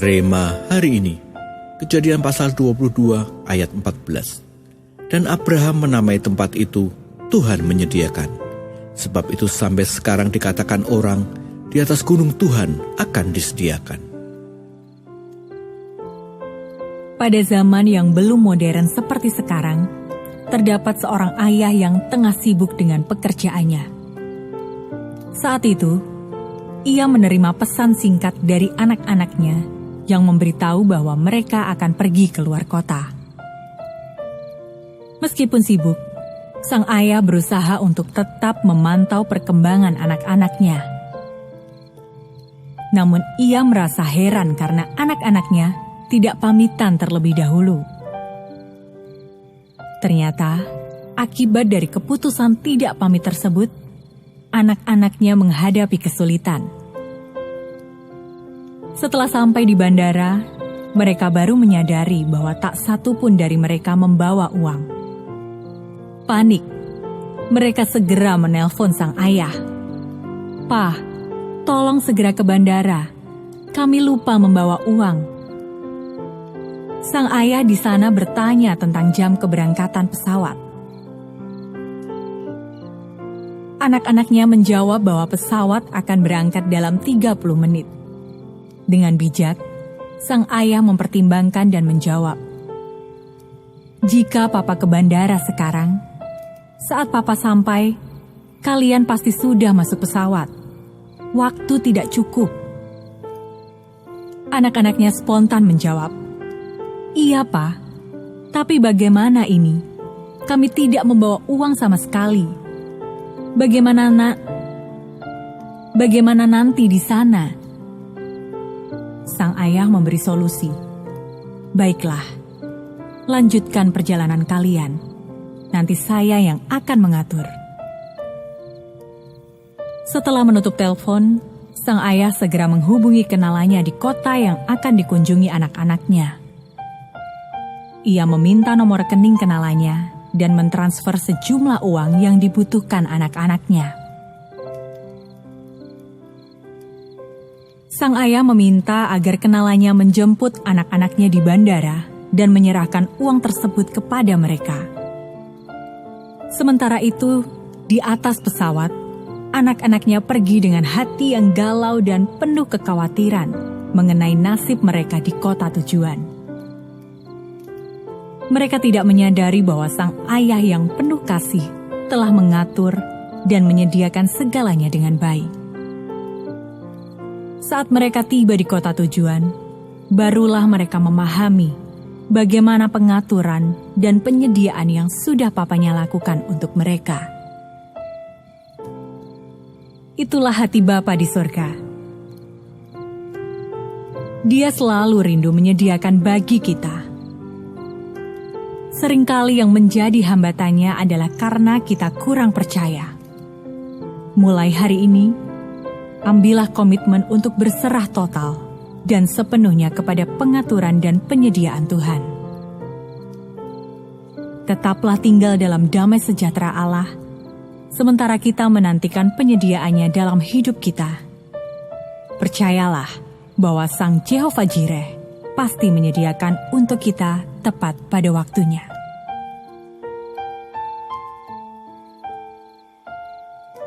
Rema hari ini, Kejadian pasal 22 ayat 14. Dan Abraham menamai tempat itu Tuhan menyediakan. Sebab itu sampai sekarang dikatakan orang, di atas gunung Tuhan akan disediakan. Pada zaman yang belum modern seperti sekarang, terdapat seorang ayah yang tengah sibuk dengan pekerjaannya. Saat itu, ia menerima pesan singkat dari anak-anaknya yang memberitahu bahwa mereka akan pergi keluar kota. Meskipun sibuk, sang ayah berusaha untuk tetap memantau perkembangan anak-anaknya. Namun ia merasa heran karena anak-anaknya tidak pamitan terlebih dahulu. Ternyata, akibat dari keputusan tidak pamit tersebut, anak-anaknya menghadapi kesulitan. Setelah sampai di bandara, mereka baru menyadari bahwa tak satu pun dari mereka membawa uang. Panik, mereka segera menelpon sang ayah. "Pak, tolong segera ke bandara. Kami lupa membawa uang." Sang ayah di sana bertanya tentang jam keberangkatan pesawat. Anak-anaknya menjawab bahwa pesawat akan berangkat dalam 30 menit. Dengan bijak, sang ayah mempertimbangkan dan menjawab, "Jika papa ke bandara sekarang, saat papa sampai, kalian pasti sudah masuk pesawat. Waktu tidak cukup." Anak-anaknya spontan menjawab, "Iya, Pak. Tapi bagaimana ini? Kami tidak membawa uang sama sekali. Bagaimana nanti di sana?" Sang ayah memberi solusi. "Baiklah, lanjutkan perjalanan kalian. Nanti saya yang akan mengatur." Setelah menutup telepon, sang ayah segera menghubungi kenalannya di kota yang akan dikunjungi anak-anaknya. Ia meminta nomor rekening kenalannya dan mentransfer sejumlah uang yang dibutuhkan anak-anaknya. Sang ayah meminta agar kenalannya menjemput anak-anaknya di bandara dan menyerahkan uang tersebut kepada mereka. Sementara itu, di atas pesawat, anak-anaknya pergi dengan hati yang galau dan penuh kekhawatiran mengenai nasib mereka di kota tujuan. Mereka tidak menyadari bahwa sang ayah yang penuh kasih telah mengatur dan menyediakan segalanya dengan baik. Saat mereka tiba di kota tujuan, barulah mereka memahami bagaimana pengaturan dan penyediaan yang sudah papanya lakukan untuk mereka. Itulah hati Bapa di surga. Dia selalu rindu menyediakan bagi kita. Seringkali yang menjadi hambatannya adalah karena kita kurang percaya. Mulai hari ini, ambillah komitmen untuk berserah total dan sepenuhnya kepada pengaturan dan penyediaan Tuhan. Tetaplah tinggal dalam damai sejahtera Allah, sementara kita menantikan penyediaannya dalam hidup kita. Percayalah bahwa Sang Jehovah Jireh pasti menyediakan untuk kita tepat pada waktunya.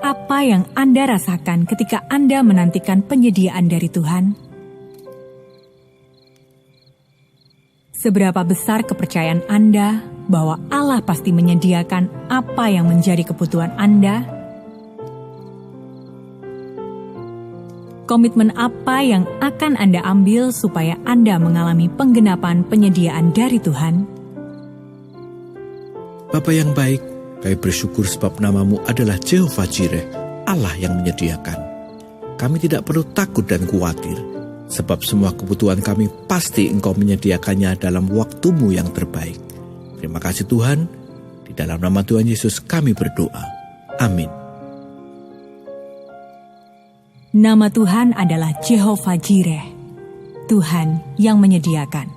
Apa yang Anda rasakan ketika Anda menantikan penyediaan dari Tuhan? Seberapa besar kepercayaan Anda bahwa Allah pasti menyediakan apa yang menjadi kebutuhan Anda? Komitmen apa yang akan Anda ambil supaya Anda mengalami penggenapan penyediaan dari Tuhan? Bapa yang baik, kami bersyukur sebab namamu adalah Jehovah Jireh, Allah yang menyediakan. Kami tidak perlu takut dan khawatir, sebab semua kebutuhan kami pasti Engkau menyediakannya dalam waktumu yang terbaik. Terima kasih Tuhan, di dalam nama Tuhan Yesus kami berdoa. Amin. Nama Tuhan adalah Jehovah Jireh, Tuhan yang menyediakan.